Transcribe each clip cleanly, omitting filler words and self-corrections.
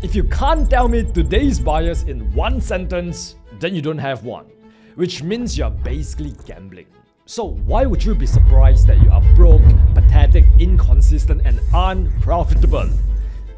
If you can't tell me today's buyers in one sentence, then you don't have one, which means you're basically gambling. So why would you be surprised that you are broke, pathetic, inconsistent, and unprofitable?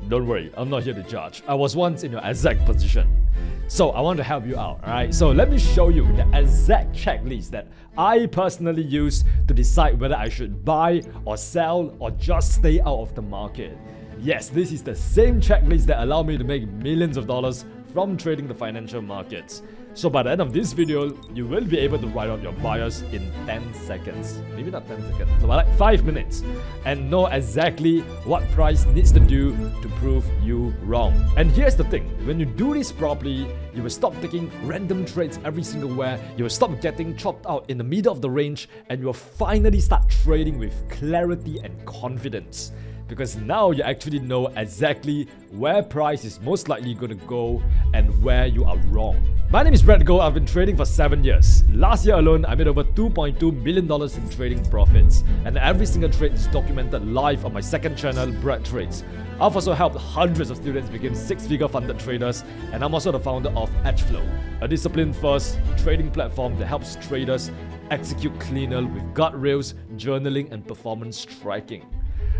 Don't worry, I'm not here to judge. I was once in your exact position. So I want to help you out, alright? So let me show you the exact checklist that I personally use to decide whether I should buy or sell or just stay out of the market. Yes, this is the same checklist that allowed me to make millions of dollars from trading the financial markets. So by the end of this video, you will be able to write out your buyers in 10 seconds. Maybe not 10 seconds, so like 5 minutes. And know exactly what price needs to do to prove you wrong. And here's the thing, when you do this properly, you will stop taking random trades every single where, you will stop getting chopped out in the middle of the range, and you will finally start trading with clarity and confidence. Because now you actually know exactly where price is most likely going to go and where you are wrong. My name is Brett Goh. I've been trading for 7 years. Last year alone, I made over $2.2 million in trading profits. And every single trade is documented live on my second channel, Brett Trades. I've also helped hundreds of students become 6-figure funded traders. And I'm also the founder of Edgeflow, a discipline-first trading platform that helps traders execute cleaner with guardrails, journaling, and performance tracking.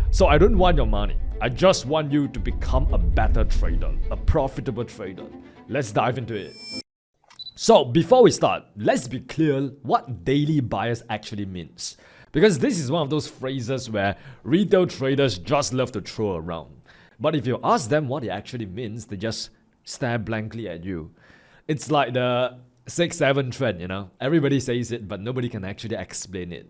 So I don't want your money. I just want you to become a better trader, a profitable trader. Let's dive into it. So before we start, let's be clear what daily buyers actually means. Because this is one of those phrases where retail traders just love to throw around. But if you ask them what it actually means, they just stare blankly at you. It's like the 6-7 trend, you know? Everybody says it, but nobody can actually explain it.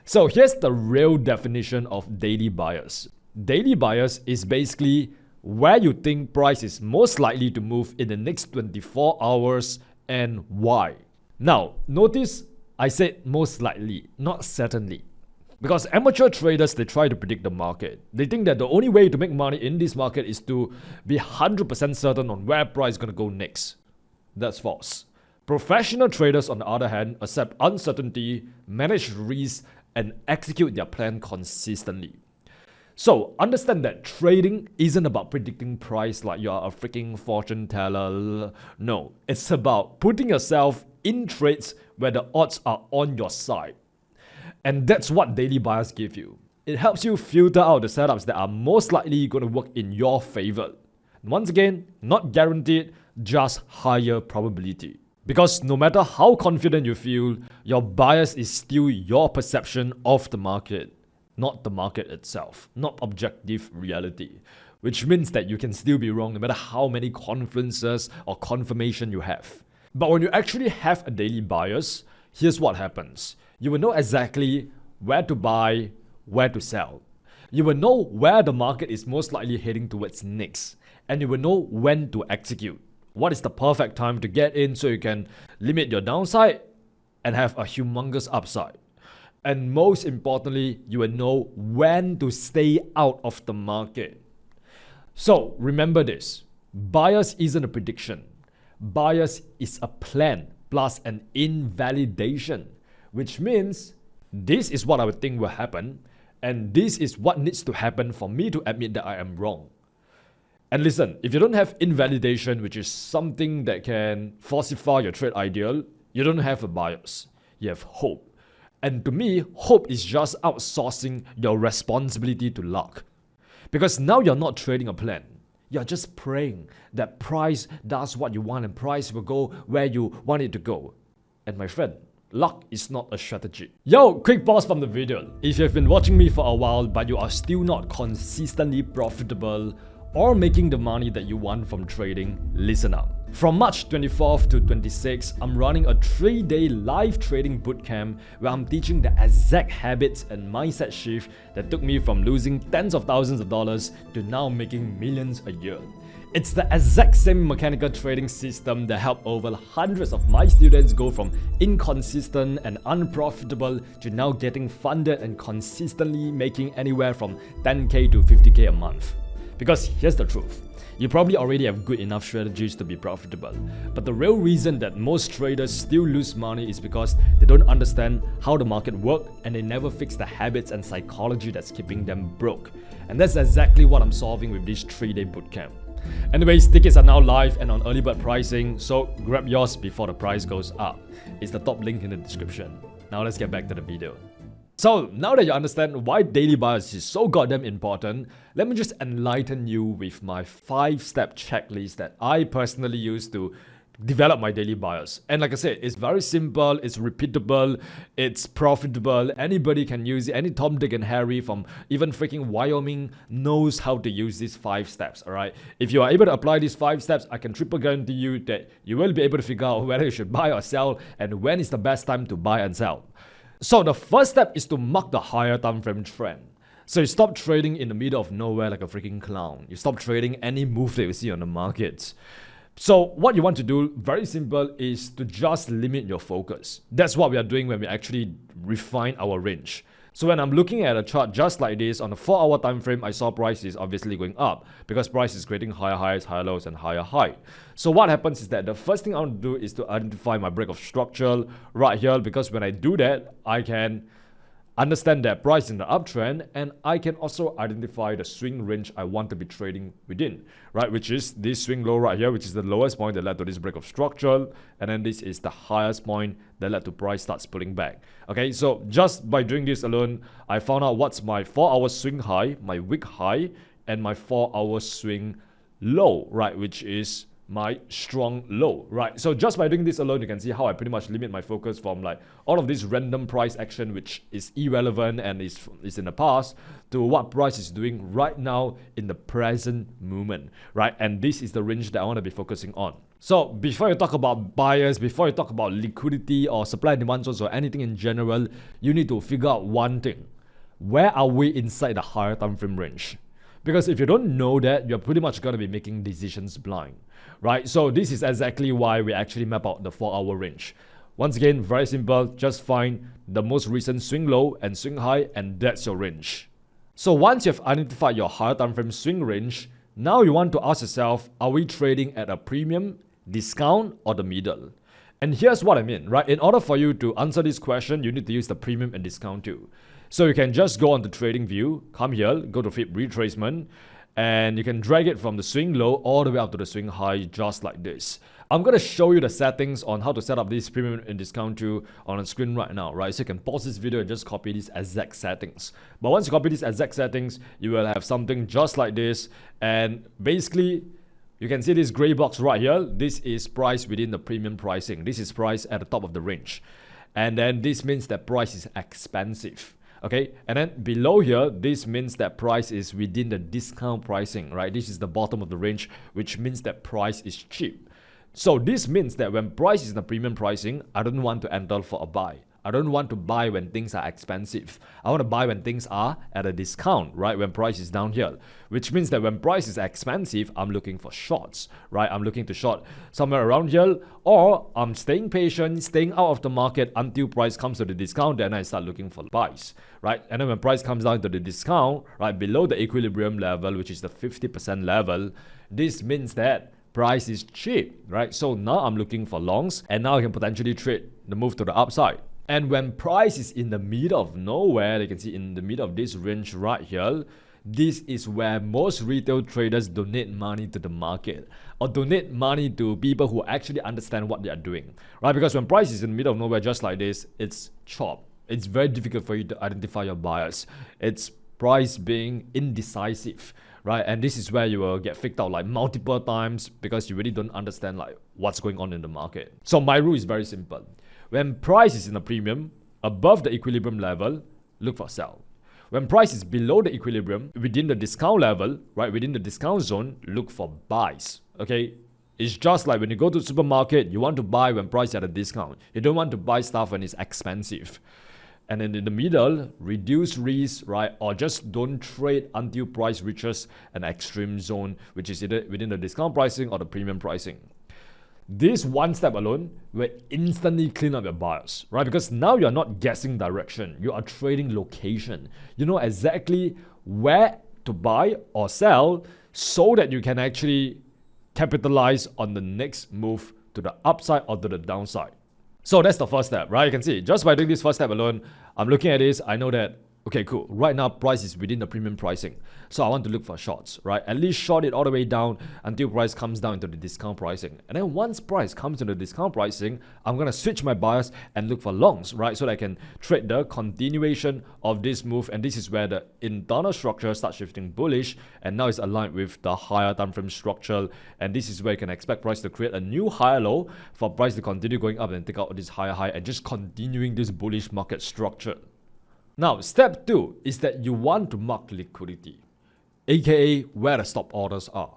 So here's the real definition of daily buyers. Daily buyers is basically where you think price is most likely to move in the next 24 hours and why. Now, notice I said most likely, not certainly. Because amateur traders, they try to predict the market. They think that the only way to make money in this market is to be 100% certain on where price is going to go next. That's false. Professional traders, on the other hand, accept uncertainty, manage risk, and execute their plan consistently. So understand that trading isn't about predicting price like you're a freaking fortune teller. No, it's about putting yourself in trades where the odds are on your side. And that's what daily buyers give you. It helps you filter out the setups that are most likely going to work in your favor. Once again, not guaranteed, just higher probability. Because no matter how confident you feel, your bias is still your perception of the market, not the market itself, not objective reality. Which means that you can still be wrong no matter how many confluences or confirmation you have. But when you actually have a daily bias, here's what happens. You will know exactly where to buy, where to sell. You will know where the market is most likely heading towards next. And you will know when to execute. What is the perfect time to get in so you can limit your downside and have a humongous upside? And most importantly, you will know when to stay out of the market. So remember this, bias isn't a prediction. Bias is a plan plus an invalidation, which means this is what I would think will happen and this is what needs to happen for me to admit that I am wrong. And listen, if you don't have invalidation, which is something that can falsify your trade ideal, you don't have a bias. You have hope. And to me, hope is just outsourcing your responsibility to luck. Because now you're not trading a plan. You're just praying that price does what you want and price will go where you want it to go. And my friend, luck is not a strategy. Yo, quick pause from the video. If you've been watching me for a while but you are still not consistently profitable or making the money that you want from trading, listen up. From March 24th to 26th, I'm running a 3-day live trading bootcamp where I'm teaching the exact habits and mindset shift that took me from losing tens of thousands of dollars to now making millions a year. It's the exact same mechanical trading system that helped over hundreds of my students go from inconsistent and unprofitable to now getting funded and consistently making anywhere from 10k to 50k a month. Because here's the truth, you probably already have good enough strategies to be profitable, but the real reason that most traders still lose money is because they don't understand how the market works and they never fix the habits and psychology that's keeping them broke. And that's exactly what I'm solving with this 3-day bootcamp. Anyways, tickets are now live and on early bird pricing, so grab yours before the price goes up. It's the top link in the description. Now let's get back to the video. So now that you understand why daily bias is so goddamn important, let me just enlighten you with my 5-step checklist that I personally use to develop my daily bias. And like I said, it's very simple, it's repeatable, it's profitable. Anybody can use it. Any Tom, Dick, and Harry from even freaking Wyoming knows how to use these 5 steps, alright? If you are able to apply these 5 steps, I can triple guarantee you that you will be able to figure out whether you should buy or sell and when is the best time to buy and sell. So the first step is to mark the higher time frame trend. So you stop trading in the middle of nowhere like a freaking clown. You stop trading any move that you see on the markets. So what you want to do, very simple, is to just limit your focus. That's what we are doing when we actually refine our range. So when I'm looking at a chart just like this, on a 4-hour time frame, I saw price is obviously going up because price is creating higher highs, higher lows, and higher high. So what happens is that the first thing I want to do is to identify my break of structure right here, because when I do that, I can understand that price in the uptrend, and I can also identify the swing range I want to be trading within, right? Which is this swing low right here, which is the lowest point that led to this break of structure, and then this is the highest point that led to price starts pulling back. Okay, so just by doing this alone, I found out what's my 4-hour swing high, my wick high, and my 4-hour swing low, right? Which is my strong low, right? So just by doing this alone, you can see how I pretty much limit my focus from like all of this random price action which is irrelevant and is in the past, to what price is doing right now in the present moment, right? And this is the range that I want to be focusing on. So before you talk about buyers, before you talk about liquidity or supply and demand zones or anything in general, you need to figure out one thing. Where are we inside the higher time frame range? Because if you don't know that, you're pretty much going to be making decisions blind, right? So this is exactly why we actually map out the 4-hour range. Once again, very simple. Just find the most recent swing low and swing high, and that's your range. So once you've identified your higher time frame swing range, now you want to ask yourself, are we trading at a premium, discount, or the middle? And here's what I mean, right? In order for you to answer this question, you need to use the premium and discount too. So you can just go on to trading view, come here, go to flip retracement, and you can drag it from the swing low all the way up to the swing high just like this. I'm going to show you the settings on how to set up this premium and discount too on the screen right now, right? So you can pause this video and just copy these exact settings. But once you copy these exact settings, you will have something just like this. And basically, you can see this gray box right here. This is price within the premium pricing. This is price at the top of the range. And then this means that price is expensive. Okay, and then below here, this means that price is within the discount pricing, right? This is the bottom of the range, which means that price is cheap. So this means that when price is in the premium pricing, I don't want to enter for a buy. I don't want to buy when things are expensive. I want to buy when things are at a discount, right? When price is down here. Which means that when price is expensive, I'm looking for shorts, right? I'm looking to short somewhere around here, or I'm staying patient, staying out of the market until price comes to the discount, then I start looking for buys, right? And then when price comes down to the discount, right, below the equilibrium level, which is the 50% level, this means that price is cheap, right? So now I'm looking for longs, and now I can potentially trade the move to the upside. And when price is in the middle of nowhere, you can see in the middle of this range right here, this is where most retail traders donate money to the market or donate money to people who actually understand what they are doing, right? Because when price is in the middle of nowhere just like this, it's chop. It's very difficult for you to identify your buyers. It's price being indecisive, right? And this is where you will get faked out like multiple times because you really don't understand like what's going on in the market. So my rule is very simple. When price is in a premium, above the equilibrium level, look for sell. When price is below the equilibrium, within the discount level, right, within the discount zone, look for buys, okay? It's just like when you go to the supermarket, you want to buy when price is at a discount. You don't want to buy stuff when it's expensive. And then in the middle, reduce risk, right? Or just don't trade until price reaches an extreme zone, which is either within the discount pricing or the premium pricing. This one step alone will instantly clean up your bias, right? Because now you're not guessing direction. You are trading location. You know exactly where to buy or sell so that you can actually capitalize on the next move to the upside or to the downside. So that's the first step, right? You can see just by doing this first step alone, I'm looking at this, I know that Okay, cool. Right now, price is within the premium pricing. So I want to look for shorts, right? At least short it all the way down until price comes down into the discount pricing. And then once price comes into the discount pricing, I'm going to switch my bias and look for longs, right? So that I can trade the continuation of this move. And this is where the internal structure starts shifting bullish. And now it's aligned with the higher time frame structure. And this is where you can expect price to create a new higher low for price to continue going up and take out this higher high and just continuing this bullish market structure. Now, step 2 is that you want to mark liquidity, aka where the stop orders are,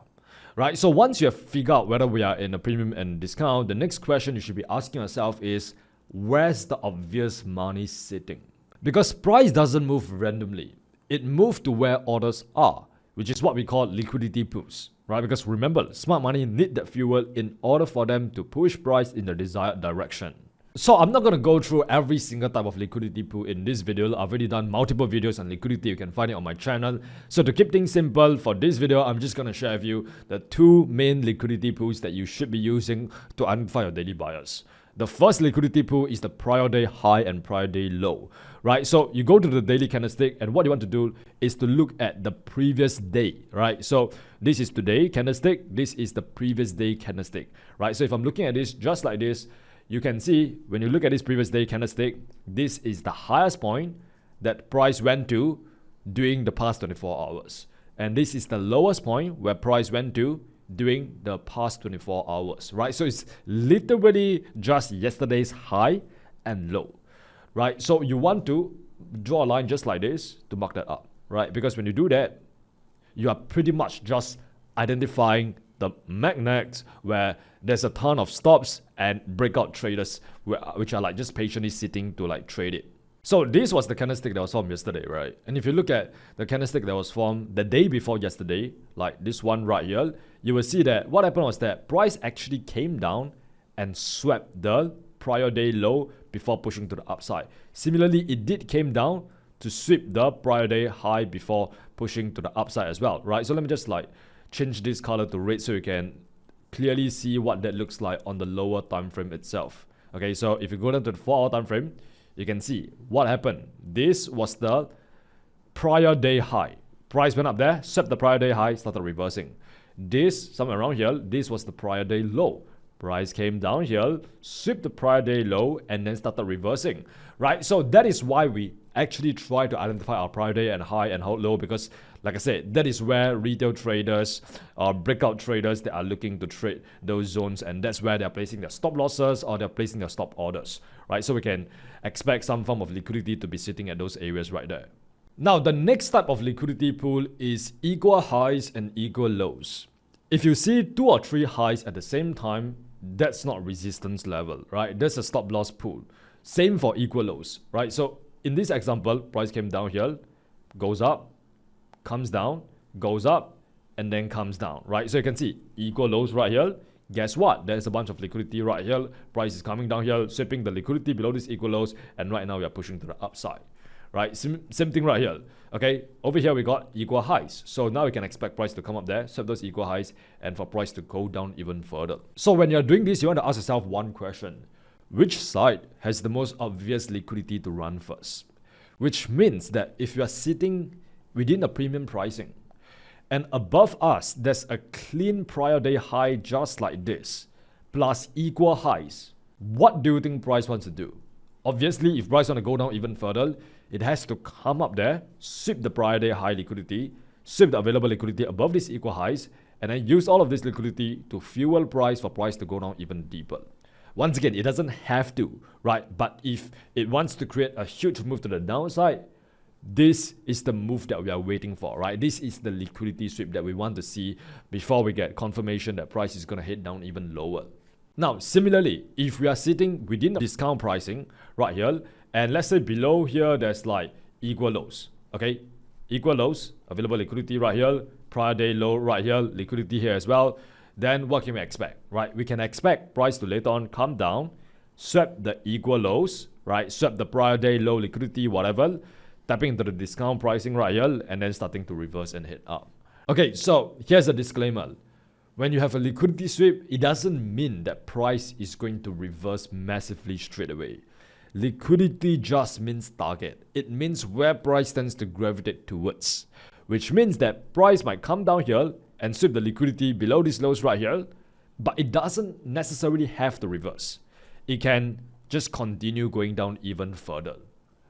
right? So once you have figured out whether we are in a premium and discount, the next question you should be asking yourself is, where's the obvious money sitting? Because price doesn't move randomly. It moves to where orders are, which is what we call liquidity pools, right? Because remember, smart money need that fuel in order for them to push price in the desired direction. So I'm not going to go through every single type of liquidity pool in this video. I've already done multiple videos on liquidity. You can find it on my channel. So to keep things simple, for this video, I'm just going to share with you the 2 main liquidity pools that you should be using to identify your daily buyers. The first liquidity pool is the prior day high and prior day low, right? So you go to the daily candlestick, and what you want to do is to look at the previous day, right? So this is today candlestick. This is the previous day candlestick, right? So if I'm looking at this just like this, you can see when you look at this previous day candlestick, this is the highest point that price went to during the past 24 hours. And this is the lowest point where price went to during the past 24 hours, right? So it's literally just yesterday's high and low, right? So you want to draw a line just like this to mark that up, right? Because when you do that, you are pretty much just identifying the magnet where there's a ton of stops and breakout traders which are like just patiently sitting to like trade it. So this was the candlestick that was formed yesterday, right? And if you look at the candlestick that was formed the day before yesterday, like this one right here, you will see that what happened was that price actually came down and swept the prior day low before pushing to the upside. Similarly, it did came down to sweep the prior day high before pushing to the upside as well, right? So let me just like change this color to red so you can clearly see what that looks like on the lower time frame itself. Okay, so if you go down to the 4-hour time frame, you can see what happened. This was the prior day high. Price went up there, swept the prior day high, started reversing. This, somewhere around here, this was the prior day low. Price came down here, swept the prior day low, and then started reversing, right? So that is why we actually try to identify our prior day and high and hold low, because like I said, that is where retail traders or breakout traders that are looking to trade those zones, and that's where they're placing their stop losses or they're placing their stop orders, right? So we can expect some form of liquidity to be sitting at those areas right there. Now, the next type of liquidity pool is equal highs and equal lows. If you see 2 or 3 highs at the same time, that's not resistance level, right? That's a stop loss pool. Same for equal lows, right? So in this example, price came down here, goes up, comes down, goes up, and then comes down, right? So you can see equal lows right here. Guess what? There's a bunch of liquidity right here. Price is coming down here, sweeping the liquidity below these equal lows, and right now we are pushing to the upside, right? Same thing right here. Okay, over here we got equal highs. So now we can expect price to come up there, sweep those equal highs, and for price to go down even further. So when you're doing this, you want to ask yourself one question. Which side has the most obvious liquidity to run first? Which means that if you are sitting within the premium pricing, and above us, there's a clean prior day high just like this, plus equal highs, what do you think price wants to do? Obviously, if price want to go down even further, it has to come up there, sweep the prior day high liquidity, sweep the available liquidity above these equal highs, and then use all of this liquidity to fuel price for price to go down even deeper. Once again, it doesn't have to, right? But if it wants to create a huge move to the downside, this is the move that we are waiting for, right? This is the liquidity sweep that we want to see before we get confirmation that price is going to head down even lower. Now, similarly, if we are sitting within the discount pricing right here, and let's say below here, there's like equal lows, okay? Equal lows, available liquidity right here, prior day low right here, liquidity here as well. Then what can we expect, right? We can expect price to later on come down, swap the equal lows, right? Swap the prior day low liquidity, whatever, tapping into the discount pricing right here, and then starting to reverse and head up. Okay, so here's a disclaimer. When you have a liquidity sweep, it doesn't mean that price is going to reverse massively straight away. liquidity just means target. It means where price tends to gravitate towards, which means that price might come down here and sweep the liquidity below these lows right here, but it doesn't necessarily have to reverse. It can just continue going down even further.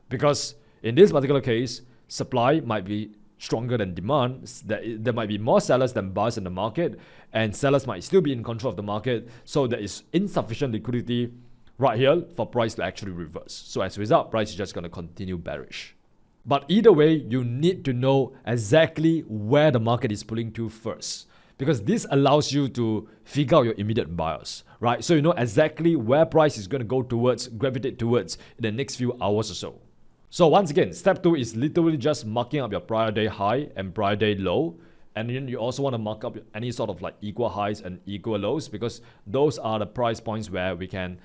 Because in this particular case, supply might be stronger than demand. There might be more sellers than buyers in the market, and sellers might still be in control of the market. So there is insufficient liquidity right here for price to actually reverse. So as a result, price is just going to continue bearish. But either way, you need to know exactly where the market is pulling to first, because this allows you to figure out your immediate buyers, right? So you know exactly where price is going to go towards, gravitate towards in the next few hours or so. So once again, step 2 is literally just marking up your prior day high and prior day low. And then you also want to mark up any sort of like equal highs and equal lows, because those are the price points where we can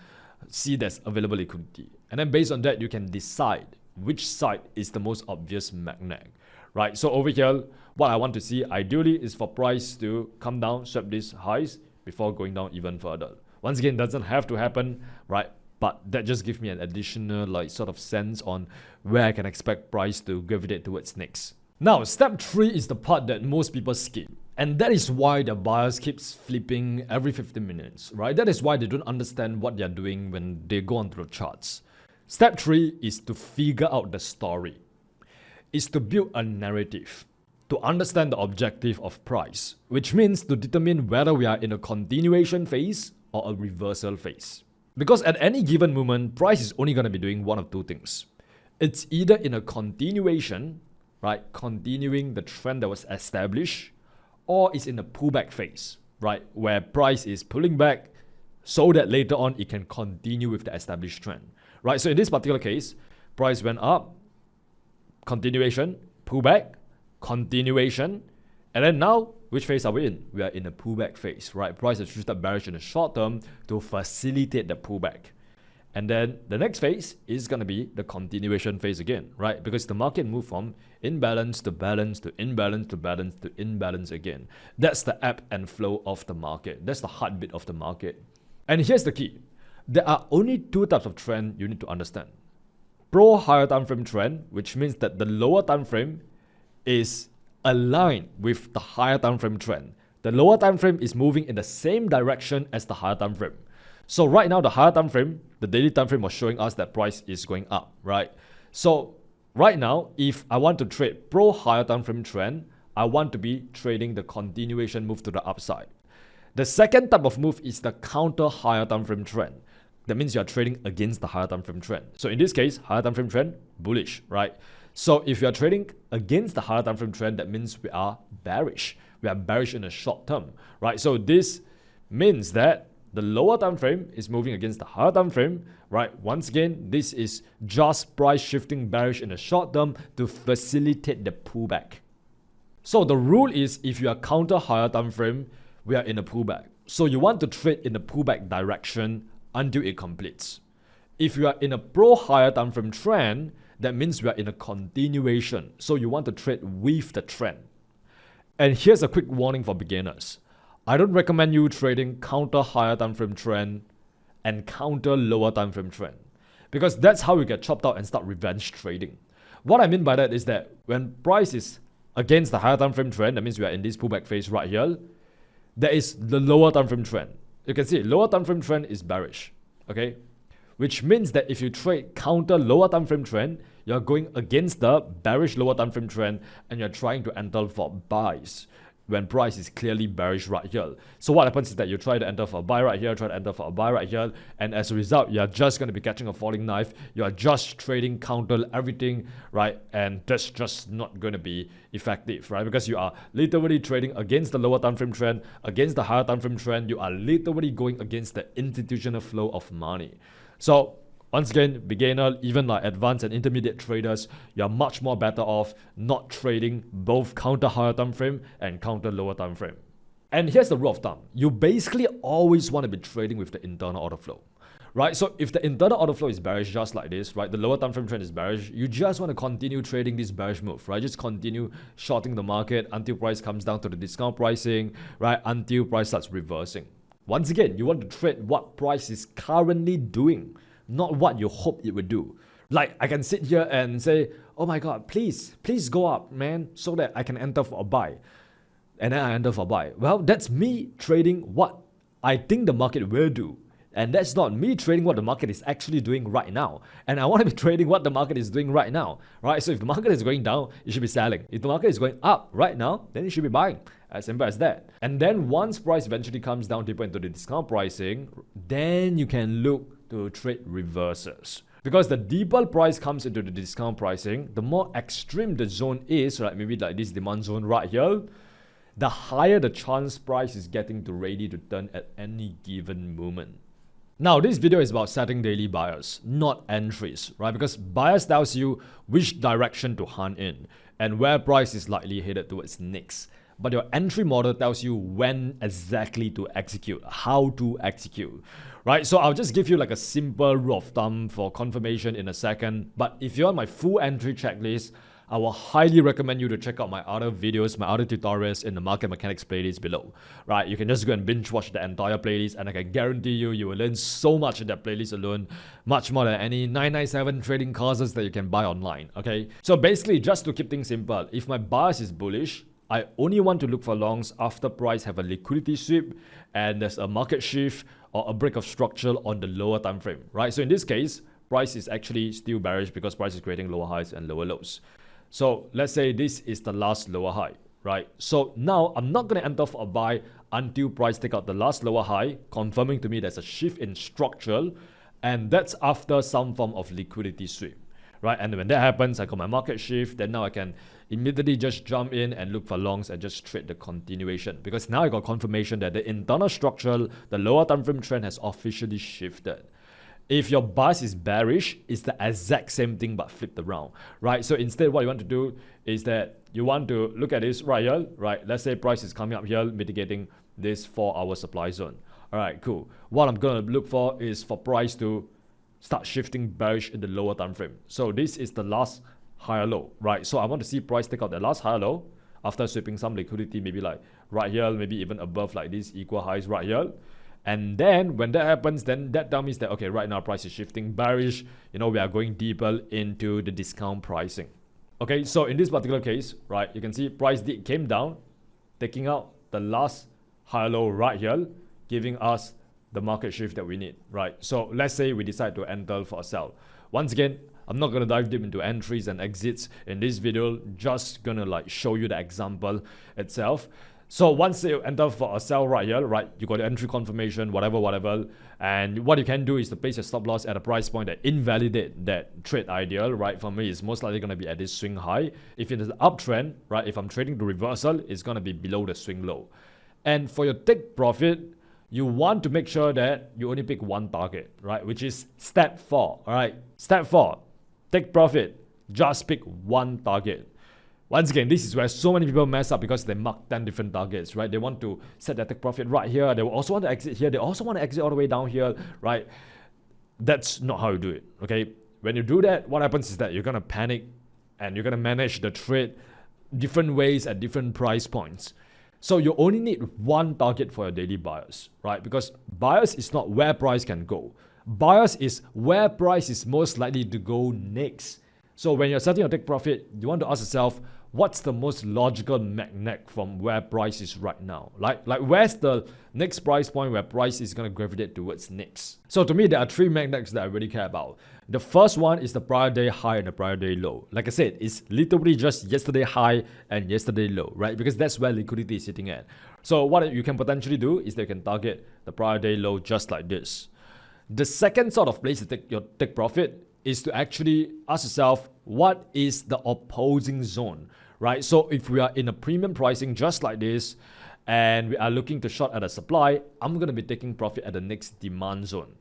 see there's available liquidity. And then based on that, you can decide which side is the most obvious magnet, right? So over here, what I want to see ideally is for price to come down, sweep these highs before going down even further. Once again, doesn't have to happen, right? But that just gives me an additional like sort of sense on where I can expect price to gravitate towards next. Now, step 3 is the part that most people skip. And that is why the buyers keeps flipping every 15 minutes, right? That is why they don't understand what they're doing when they go onto the charts. Step 3 is to figure out the story. It's to build a narrative, to understand the objective of price, which means to determine whether we are in a continuation phase or a reversal phase. Because at any given moment, price is only going to be doing one of two things. It's either in a continuation, right, continuing the trend that was established, or it's in a pullback phase, right, where price is pulling back so that later on it can continue with the established trend, right? So in this particular case, price went up, continuation, pullback, continuation, and then now, which phase are we in? We are in a pullback phase, right? Price has shifted bearish in the short term to facilitate the pullback. And then the next phase is going to be the continuation phase again, right? Because the market moved from imbalance to balance to imbalance to balance to imbalance again. That's the ebb and flow of the market. That's the heartbeat of the market. And here's the key. There are only two types of trend you need to understand. Pro higher time frame trend, which means that the lower time frame is aligned with the higher time frame trend. The lower time frame is moving in the same direction as the higher time frame. So right now, the higher time frame, the daily time frame was showing us that price is going up, right? So right now, if I want to trade pro higher time frame trend, I want to be trading the continuation move to the upside. The second type of move is the counter higher time frame trend. That means you are trading against the higher time frame trend. So in this case, higher time frame trend, bullish, right? So if you are trading against the higher time frame trend, that means we are bearish. We are bearish in the short term, right? So this means that the lower time frame is moving against the higher time frame, right? Once again, this is just price shifting bearish in the short term to facilitate the pullback. So the rule is if you are counter higher time frame, we are in a pullback. So you want to trade in the pullback direction until it completes. If you are in a pro higher time frame trend, that means we are in a continuation. So you want to trade with the trend. And here's a quick warning for beginners. I don't recommend you trading counter higher time frame trend and counter lower time frame trend, because that's how you get chopped out and start revenge trading. What I mean by that is that when price is against the higher time frame trend, that means we are in this pullback phase right here, there is the lower time frame trend. You can see lower time frame trend is bearish, okay? Which means that if you trade counter lower time frame trend, you're going against the bearish lower time frame trend and you're trying to enter for buys when price is clearly bearish right here. So what happens is that you try to enter for a buy right here, try to enter for a buy right here, and as a result, you're just going to be catching a falling knife. You are just trading counter everything, right? And that's just not going to be effective, right? Because you are literally trading against the lower time frame trend, against the higher time frame trend. You are literally going against the institutional flow of money. So once again, beginner, even like advanced and intermediate traders, you're much more better off not trading both counter higher time frame and counter lower time frame. And here's the rule of thumb. You basically always want to be trading with the internal order flow, right? So if the internal order flow is bearish just like this, right? The lower time frame trend is bearish. You just want to continue trading this bearish move, right? Just continue shorting the market until price comes down to the discount pricing, right? Until price starts reversing. Once again, you want to trade what price is currently doing, not what you hope it would do. Like, I can sit here and say, oh my God, please go up, man, so that I can enter for a buy. And then I enter for a buy. Well, that's me trading what I think the market will do. And that's not me trading what the market is actually doing right now. And I want to be trading what the market is doing right now, right? So if the market is going down, you should be selling. If the market is going up right now, then you should be buying. As simple as that. And then once price eventually comes down deeper into the discount pricing, then you can look to trade reversals. Because the deeper price comes into the discount pricing, the more extreme the zone is, right? Maybe like this demand zone right here, the higher the chance price is getting to ready to turn at any given moment. Now, this video is about setting daily bias, not entries, right? Because bias tells you which direction to hunt in and where price is likely headed towards next. But your entry model tells you when exactly to execute, how to execute, right? So I'll just give you like a simple rule of thumb for confirmation in a second. But if you're on my full entry checklist, I will highly recommend you to check out my other videos, my other tutorials in the market mechanics playlist below, right? You can just go and binge watch the entire playlist, and I can guarantee you will learn so much in that playlist alone, much more than any 997 trading courses that you can buy online, okay? So basically, just to keep things simple, if my bias is bullish, I only want to look for longs after price have a liquidity sweep and there's a market shift or a break of structure on the lower time frame, right? So in this case, price is actually still bearish because price is creating lower highs and lower lows. So let's say this is the last lower high, right? So now I'm not going to enter for a buy until price take out the last lower high, confirming to me there's a shift in structure, and that's after some form of liquidity sweep, right? And when that happens, I got my market shift, then now I can immediately just jump in and look for longs and just trade the continuation, because now I got confirmation that the internal structure, the lower time frame trend has officially shifted. If your bias is bearish, it's the exact same thing but flipped around, right? So instead, what you want to do is that you want to look at this right here, right? Let's say price is coming up here, mitigating this 4-hour supply zone. All right, cool. What I'm going to look for is for price to start shifting bearish in the lower time frame. So this is the last higher low, right? So I want to see price take out the last higher low after sweeping some liquidity, maybe like right here, maybe even above like these equal highs right here. And then when that happens, then that tells me that, okay, right now price is shifting bearish. You know, we are going deeper into the discount pricing. Okay, so in this particular case, right, you can see price came down, taking out the last higher low right here, giving us the market shift that we need, right? So let's say we decide to enter for a sell. Once again, I'm not going to dive deep into entries and exits in this video, just going to like show you the example itself. So once you enter for a sell right here, right, you got the entry confirmation, whatever, and what you can do is to place your stop loss at a price point that invalidate that trade idea, right? For me, it's most likely going to be at this swing high. If it is an uptrend, right, if I'm trading the reversal, it's going to be below the swing low. And for your take profit, you want to make sure that you only pick one target, right, which is step 4, all right? Step 4, take profit, just pick one target. Once again, this is where so many people mess up because they mark 10 different targets, right? They want to set their take profit right here. They also want to exit here. They also want to exit all the way down here, right? That's not how you do it, okay? When you do that, what happens is that you're going to panic and you're going to manage the trade different ways at different price points. So you only need one target for your daily bias, right? Because bias is not where price can go. Bias is where price is most likely to go next. So when you're setting your take profit, you want to ask yourself, what's the most logical magnet from where price is right now? Like where's the next price point where price is going to gravitate towards next? So to me, there are 3 magnets that I really care about. The first one is the prior day high and the prior day low. Like I said, it's literally just yesterday high and yesterday low, right? Because that's where liquidity is sitting at. So what you can potentially do is that you can target the prior day low just like this. The second sort of place to take your take profit is to actually ask yourself, what is the opposing zone, right? So if we are in a premium pricing just like this, and we are looking to short at a supply, I'm going to be taking profit at the next demand zone,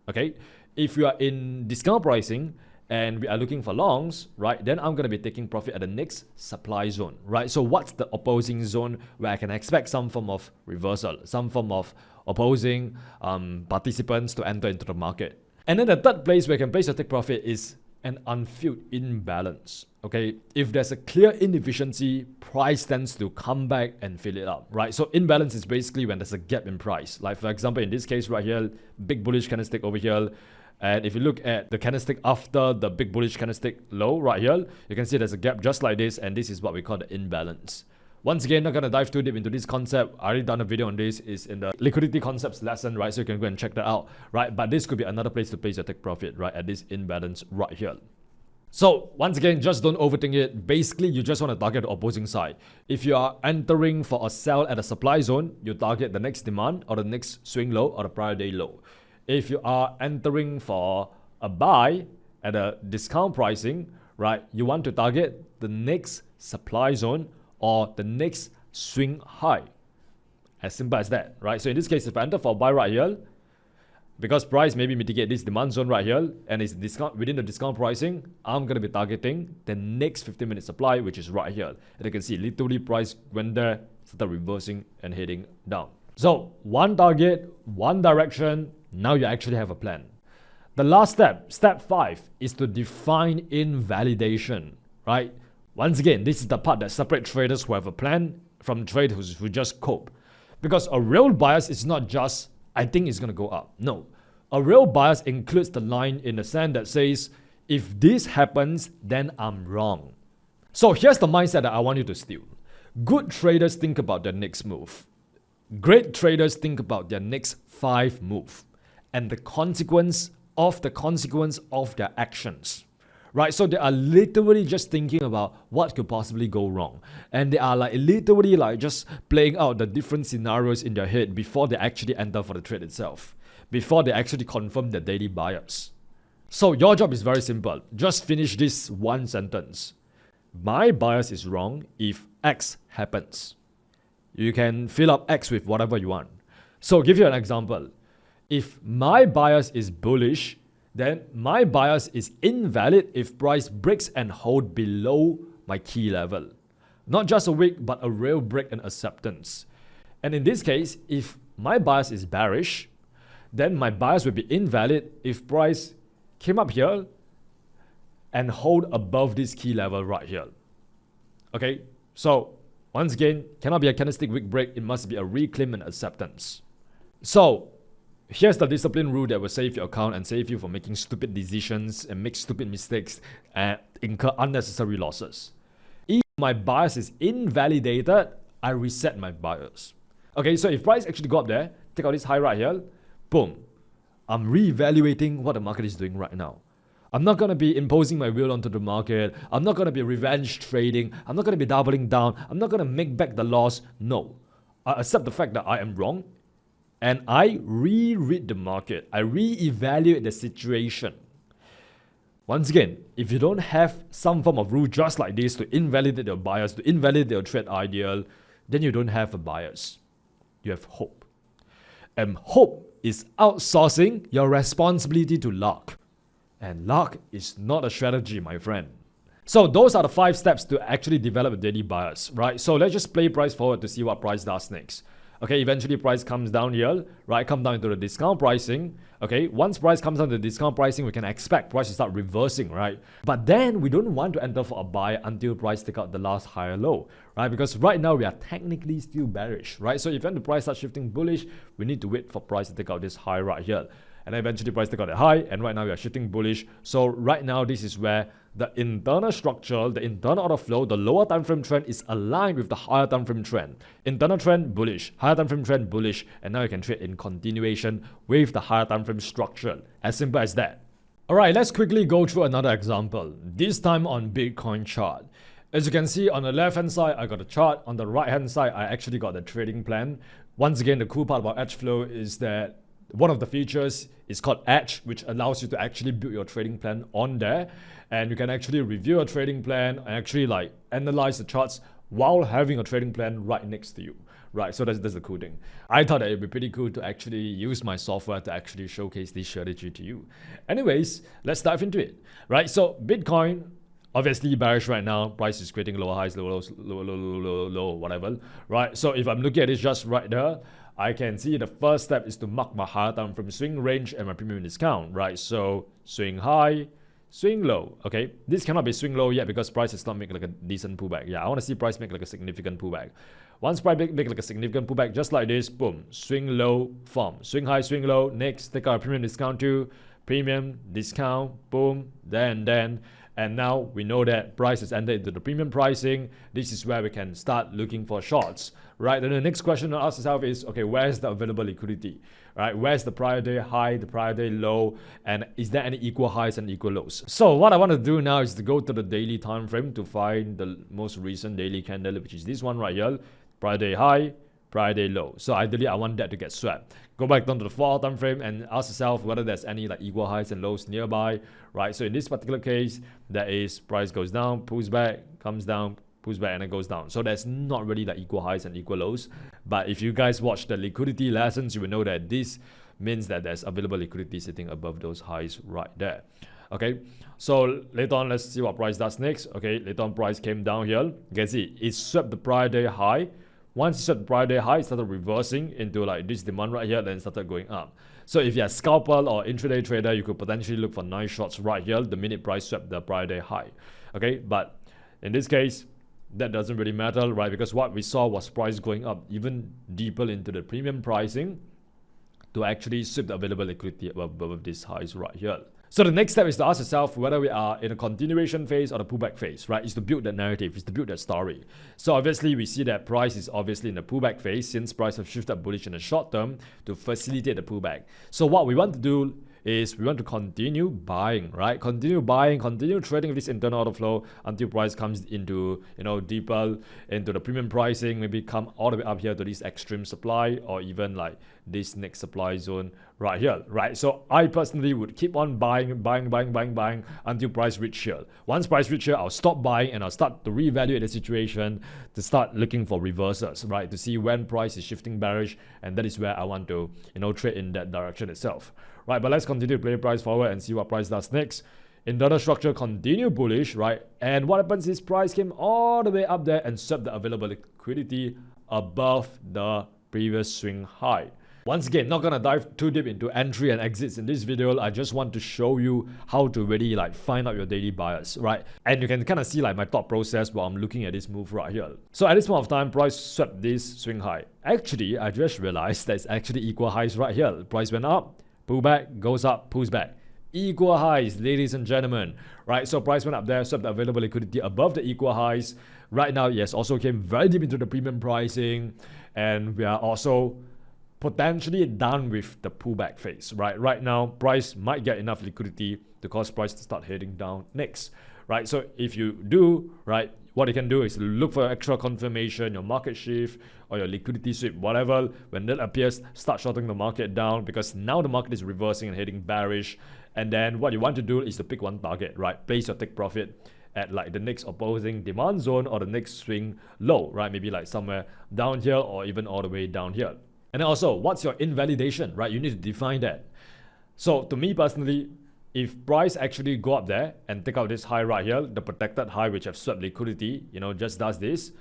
okay? If we are in discount pricing and we are looking for longs, right, then I'm going to be taking profit at the next supply zone, right? So what's the opposing zone where I can expect some form of reversal, some form of opposing participants to enter into the market? And then the third place where you can place your take profit is an unfilled imbalance. Okay, if there's a clear inefficiency, price tends to come back and fill it up, right? So imbalance is basically when there's a gap in price. Like for example, in this case right here, big bullish candlestick over here. And if you look at the candlestick after the big bullish candlestick low right here, you can see there's a gap just like this, and this is what we call the imbalance. Once again, not gonna dive too deep into this concept. I already done a video on this. It's in the liquidity concepts lesson, right? So you can go and check that out, right? But this could be another place to place your take profit, right? At this imbalance right here. So once again, just don't overthink it. Basically, you just want to target the opposing side. If you are entering for a sell at a supply zone, you target the next demand or the next swing low or the prior day low. If you are entering for a buy at a discount pricing, right, you want to target the next supply zone or the next swing high. As simple as that, right? So in this case, if I enter for a buy right here, because price maybe mitigate this demand zone right here and it's discount within the discount pricing, I'm going to be targeting the next 15-minute supply, which is right here. And you can see literally price went there, started reversing and heading down. So one target, one direction, now you actually have a plan. The last step, step 5, is to define invalidation, right? Once again, this is the part that separates traders who have a plan from traders who just cope. Because a real bias is not just, I think it's going to go up. No. A real bias includes the line in the sand that says, if this happens, then I'm wrong. So here's the mindset that I want you to steal. Good traders think about their next move. Great traders think about their next 5 moves and the consequence of their actions. Right? So they are literally just thinking about what could possibly go wrong. And they are literally just playing out the different scenarios in their head before they actually enter for the trade itself. Before they actually confirm the daily bias. So your job is very simple. Just finish this one sentence. My bias is wrong if X happens. You can fill up X with whatever you want. So give you an example. If my bias is bullish, then my bias is invalid if price breaks and hold below my key level. Not just a wick, but a real break and acceptance. And in this case, if my bias is bearish, then my bias will be invalid if price came up here and hold above this key level right here. Okay, so once again, cannot be a candlestick wick break, it must be a reclaim and acceptance. So here's the discipline rule that will save your account and save you from making stupid decisions and make stupid mistakes and incur unnecessary losses. If my bias is invalidated, I reset my bias. Okay, so if price actually go up there, take out this high right here, boom, I'm reevaluating what the market is doing right now. I'm not going to be imposing my will onto the market. I'm not going to be revenge trading. I'm not going to be doubling down. I'm not going to make back the loss. No. I accept the fact that I am wrong and I reread the market. I reevaluate the situation. Once again, if you don't have some form of rule just like this to invalidate your bias, to invalidate your trade ideal, then you don't have a bias. You have hope. And hope is outsourcing your responsibility to luck. And luck is not a strategy, my friend. So those are the 5 steps to actually develop a daily bias, right? So let's just play price forward to see what price does next. Okay, eventually price comes down here, right? Come down to the discount pricing. Okay, once price comes down to the discount pricing, we can expect price to start reversing, right? But then we don't want to enter for a buy until price take out the last higher low, right? Because right now we are technically still bearish, right? So if when the price starts shifting bullish, we need to wait for price to take out this high right here. And then eventually price take out the high, and right now we are shifting bullish. So right now this is where the internal structure, the internal order flow, the lower time frame trend is aligned with the higher time frame trend. Internal trend bullish, higher time frame trend bullish, and now you can trade in continuation with the higher time frame structure. As simple as that. Alright, let's quickly go through another example. This time on Bitcoin chart. As you can see on the left hand side, I got a chart. On the right hand side, I actually got the trading plan. Once again, the cool part about edge flow is that one of the features is called Edge, which allows you to actually build your trading plan on there. And you can actually review your trading plan and actually analyze the charts while having a trading plan right next to you. Right, so that's the cool thing. I thought that it'd be pretty cool to actually use my software to actually showcase this strategy to you. Anyways, let's dive into it. Right, so Bitcoin, obviously bearish right now. Price is creating lower highs, lower lows, low, whatever. Right, so if I'm looking at it just right there, I can see the first step is to mark my higher time frame swing range and my premium discount, right? So swing high, swing low. Okay, this cannot be swing low yet because price has not made like a decent pullback. Yeah, I want to see price make like a significant pullback. Once price make like a significant pullback, just like this, boom, swing low, form, swing high, swing low. Next, take out a premium discount to premium discount, boom, then, and now we know that price has entered into the premium pricing. This is where we can start looking for shorts, right? Then the next question to ask yourself is, okay, where's the available liquidity, right? Where's the prior day high, the prior day low, and is there any equal highs and equal lows? So what I want to do now is to go to the daily time frame to find the most recent daily candle, which is this one right here, prior day high, prior day low. So ideally, I want that to get swept. Go back down to the 4-hour time frame and ask yourself whether there's any like equal highs and lows nearby, right? So in this particular case, that is price goes down, pulls back, comes down, pulls back, and it goes down. So there's not really like equal highs and equal lows. But if you guys watch the liquidity lessons, you will know that this means that there's available liquidity sitting above those highs right there. Okay, so later on, let's see what price does next. Okay, later on, price came down here. You can see it swept the prior day high. Once it swept the prior day high, it started reversing into like this demand right here, then started going up. So if you're a scalper or intraday trader, you could potentially look for nice shorts right here the minute price swept the prior day high. Okay, but in this case, that doesn't really matter, right? Because what we saw was price going up even deeper into the premium pricing to actually sweep the available liquidity above these highs right here. So the next step is to ask yourself whether we are in a continuation phase or the pullback phase, right? Is to build that narrative, is to build that story. So obviously we see that price is obviously in the pullback phase since price has shifted bullish in the short term to facilitate the pullback. So what we want to do is we want to continue buying, right? Continue buying, continue trading with this internal order flow until price comes into, deeper into the premium pricing, maybe come all the way up here to this extreme supply or even like this next supply zone right here, right? So I personally would keep on buying until price reach here. Once price reach here, I'll stop buying and I'll start to reevaluate the situation to start looking for reversals, right? To see when price is shifting bearish, and that is where I want to, trade in that direction itself. Right, but let's continue to play price forward and see what price does next. Internal structure continue bullish, right? And what happens is price came all the way up there and swept the available liquidity above the previous swing high. Once again, not gonna dive too deep into entry and exits in this video. I just want to show you how to really like find out your daily bias, right? And you can kind of see like my thought process while I'm looking at this move right here. So at this point of time, price swept this swing high. Actually, I just realized there's actually equal highs right here. Price went up, pull back, goes up, pulls back. Equal highs, ladies and gentlemen, right? So price went up there, swept the available liquidity above the equal highs. Right now, yes, also came very deep into the premium pricing, and we are also potentially done with the pullback phase, right? Right now, price might get enough liquidity to cause price to start heading down next, right? So if you do, right, what you can do is look for extra confirmation, your market shift or your liquidity sweep, whatever. When that appears, start shorting the market down because now the market is reversing and heading bearish. And then what you want to do is to pick one target, right? Place your take profit at like the next opposing demand zone or the next swing low, right? Maybe like somewhere down here or even all the way down here. And then also, what's your invalidation, right? You need to define that. So to me personally, if price actually go up there and take out this high right here, the protected high which have swept liquidity, just does this,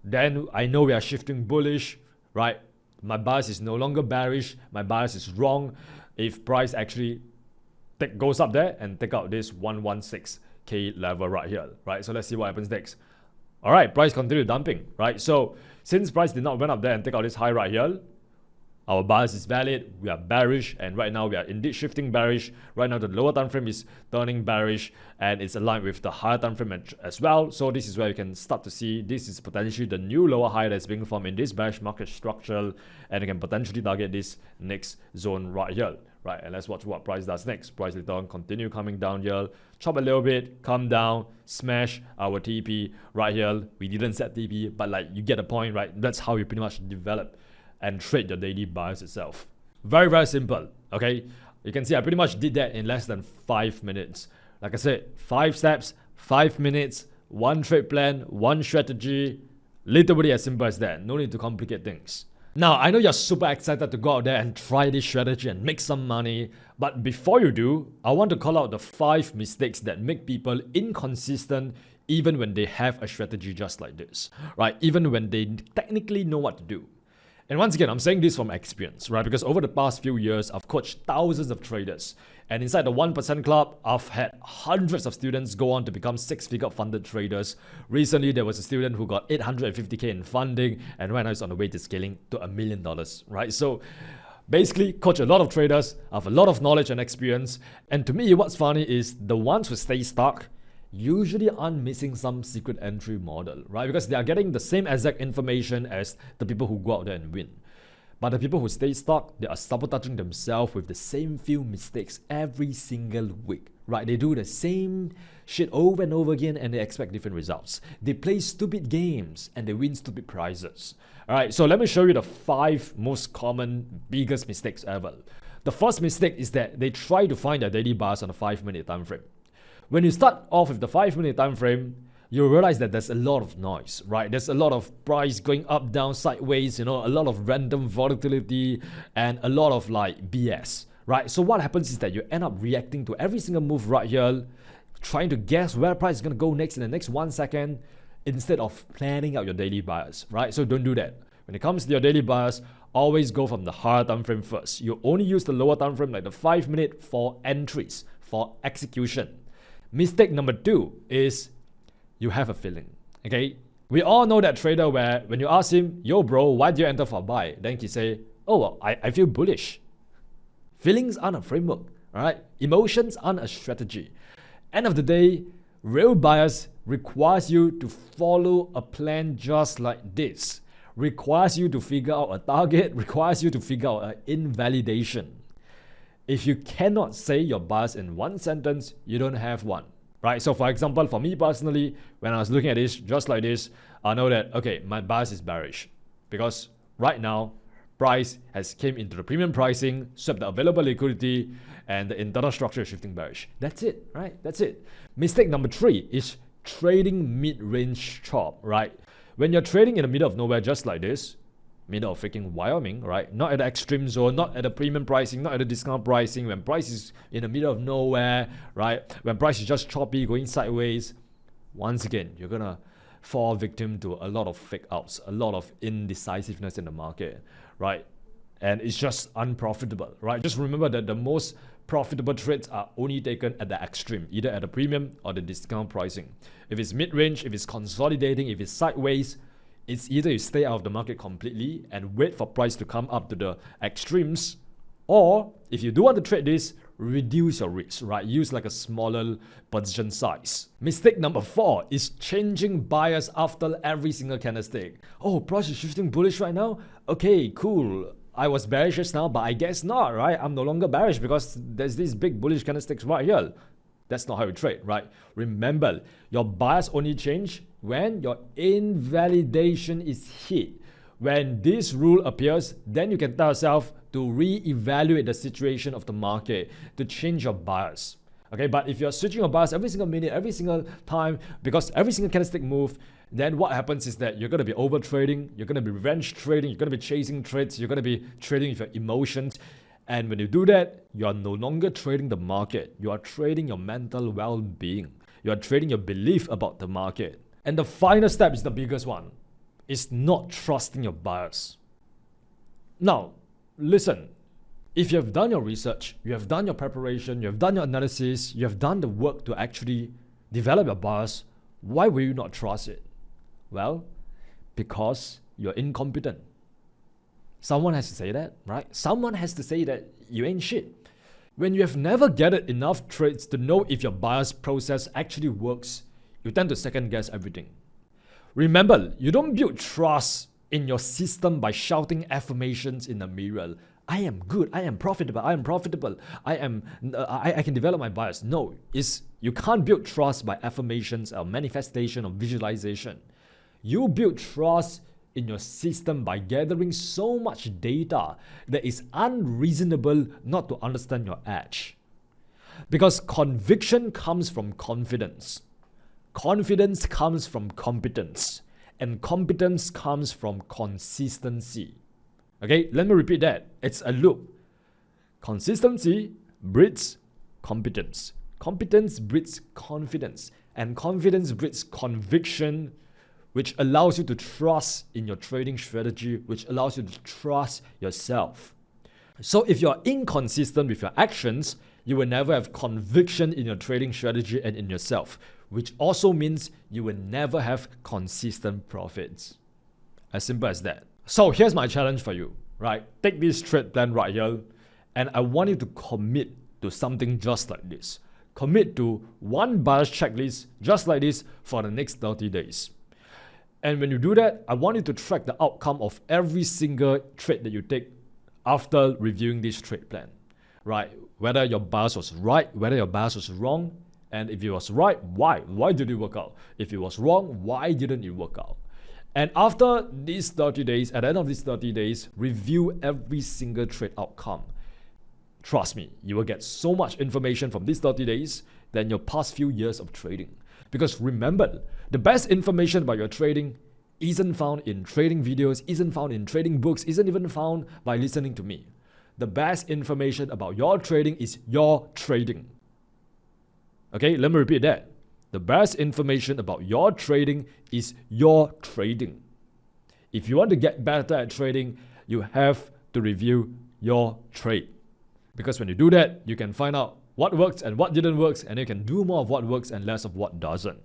then I know we are shifting bullish, right? My bias is no longer bearish. My bias is wrong. If price actually goes up there and take out this 116K level right here, right? So let's see what happens next. All right, price continue dumping, right? So since price did not went up there and take out this high right here, our bias is valid, we are bearish, and right now we are indeed shifting bearish. Right now the lower time frame is turning bearish and it's aligned with the higher time frame as well. So this is where you can start to see this is potentially the new lower high that's being formed in this bearish market structure, and you can potentially target this next zone right here, right? And let's watch what price does next. Price later on continue coming down here, chop a little bit, come down, smash our TP right here. We didn't set TP, but like you get the point, right? That's how you pretty much develop and trade your daily bias itself. Very, very simple, okay? You can see I pretty much did that in less than 5 minutes. Like I said, 5 steps, 5 minutes, one trade plan, one strategy, literally as simple as that. No need to complicate things. Now, I know you're super excited to go out there and try this strategy and make some money, but before you do, I want to call out the 5 mistakes that make people inconsistent even when they have a strategy just like this, right? Even when they technically know what to do. And once again, I'm saying this from experience, right? Because over the past few years, I've coached thousands of traders. And inside the 1% club, I've had hundreds of students go on to become six-figure funded traders. Recently, there was a student who got $850K in funding, and right now he's on the way to scaling to $1 million, right? So basically, coach a lot of traders, have a lot of knowledge and experience. And to me, what's funny is the ones who stay stuck usually aren't missing some secret entry model, right? Because they are getting the same exact information as the people who go out there and win. But the people who stay stuck, they are sabotaging themselves with the same few mistakes every single week, right? They do the same shit over and over again and they expect different results. They play stupid games and they win stupid prizes. All right, so let me show you the 5 most common, biggest mistakes ever. The first mistake is that they try to find their daily bars on a 5-minute time frame. When you start off with the 5-minute time frame, you realize that there's a lot of noise, right? There's a lot of price going up, down, sideways, a lot of random volatility and a lot of like BS, right? So what happens is that you end up reacting to every single move right here, trying to guess where price is going to go next in the next 1 second instead of planning out your daily buyers, right? So don't do that. When it comes to your daily buyers, always go from the higher time frame first. You only use the lower time frame like the 5-minute for entries, for execution. Mistake number 2 is you have a feeling, okay? We all know that trader where when you ask him, yo bro, why do you enter for a buy? Then he say, oh, well, I feel bullish. Feelings aren't a framework, all right? Emotions aren't a strategy. End of the day, real buyers requires you to follow a plan just like this. Requires you to figure out a target, requires you to figure out an invalidation. If you cannot say your bias in one sentence, you don't have one, right? So for example, for me personally, when I was looking at this, just like this, I know that, okay, my bias is bearish because right now, price has came into the premium pricing, swept the available liquidity, and the internal structure is shifting bearish. That's it, right? That's it. Mistake number 3 is trading mid-range chop, right? When you're trading in the middle of nowhere just like this, middle of freaking Wyoming, right? Not at the extreme zone, not at the premium pricing, not at the discount pricing, when price is in the middle of nowhere, right? When price is just choppy, going sideways, once again, you're gonna fall victim to a lot of fake outs, a lot of indecisiveness in the market, right? And it's just unprofitable, right? Just remember that the most profitable trades are only taken at the extreme, either at the premium or the discount pricing. If it's mid-range, if it's consolidating, if it's sideways, it's either you stay out of the market completely and wait for price to come up to the extremes, or if you do want to trade this, reduce your risk, right? Use like a smaller position size. Mistake number 4 is changing bias after every single candlestick. Oh, price is shifting bullish right now? Okay, cool. I was bearish just now, but I guess not, right? I'm no longer bearish because there's these big bullish candlesticks right here. That's not how you trade, right? Remember, your bias only change when your invalidation is hit. When this rule appears, then you can tell yourself to re-evaluate the situation of the market, to change your bias. Okay, but if you're switching your bias every single minute, every single time, because every single candlestick move, then what happens is that you're going to be over trading, you're going to be revenge trading, you're going to be chasing trades, you're going to be trading with your emotions. And when you do that, you are no longer trading the market. You are trading your mental well-being. You are trading your belief about the market. And the final step is the biggest one. Is not trusting your bias. Now, listen. If you have done your research, you have done your preparation, you have done your analysis, you have done the work to actually develop your bias, why will you not trust it? Well, because you're incompetent. Someone has to say that, right? Someone has to say that you ain't shit. When you have never gathered enough trades to know if your bias process actually works, you tend to second guess everything. Remember, you don't build trust in your system by shouting affirmations in the mirror. I am good, I am profitable, I am profitable, I can develop my bias. No, you can't build trust by affirmations or manifestation or visualization. You build trust in your system by gathering so much data that it's unreasonable not to understand your edge. Because conviction comes from confidence. Confidence comes from competence. And competence comes from consistency. Okay, let me repeat that. It's a loop. Consistency breeds competence. Competence breeds confidence. And confidence breeds conviction, which allows you to trust in your trading strategy, which allows you to trust yourself. So if you're inconsistent with your actions, you will never have conviction in your trading strategy and in yourself, which also means you will never have consistent profits. As simple as that. So here's my challenge for you, right? Take this trade plan right here, and I want you to commit to something just like this. Commit to one bias checklist just like this for the next 30 days. And when you do that, I want you to track the outcome of every single trade that you take after reviewing this trade plan, right? Whether your bias was right, whether your bias was wrong, and if it was right, why? Why did it work out? If it was wrong, why didn't it work out? And after these 30 days, at the end of these 30 days, review every single trade outcome. Trust me, you will get so much information from these 30 days than your past few years of trading. Because remember, the best information about your trading isn't found in trading videos, isn't found in trading books, isn't even found by listening to me. The best information about your trading is your trading. Okay, let me repeat that. The best information about your trading is your trading. If you want to get better at trading, you have to review your trade. Because when you do that, you can find out what works and what didn't work, and you can do more of what works and less of what doesn't.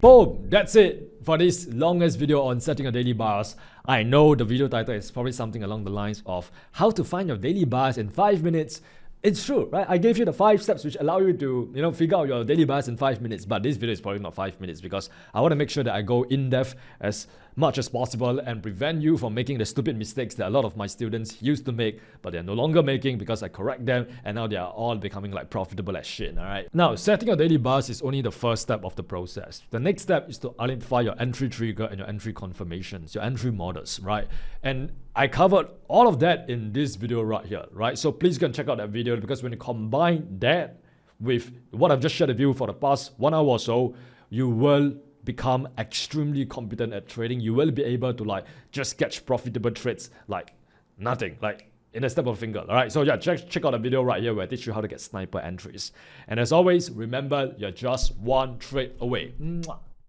Boom! That's it for this longest video on setting a daily bias. I know the video title is probably something along the lines of how to find your daily bias in 5 minutes. It's true, right? I gave you the 5 steps which allow you to, figure out your daily bias in 5 minutes. But this video is probably not 5 minutes because I want to make sure that I go in depth as much as possible and prevent you from making the stupid mistakes that a lot of my students used to make, but they're no longer making because I correct them and now they are all becoming like profitable as shit, alright? Now, setting your daily bias is only the first step of the process. The next step is to identify your entry trigger and your entry confirmations, your entry models, right? And I covered all of that in this video right here, right? So please go and check out that video because when you combine that with what I've just shared with you for the past 1 hour or so, you will become extremely competent at trading. You will be able to just catch profitable trades like nothing, like in a snap of a finger. All right, so yeah, check out the video right here where I teach you how to get sniper entries. And as always, remember, you're just one trade away. Mwah.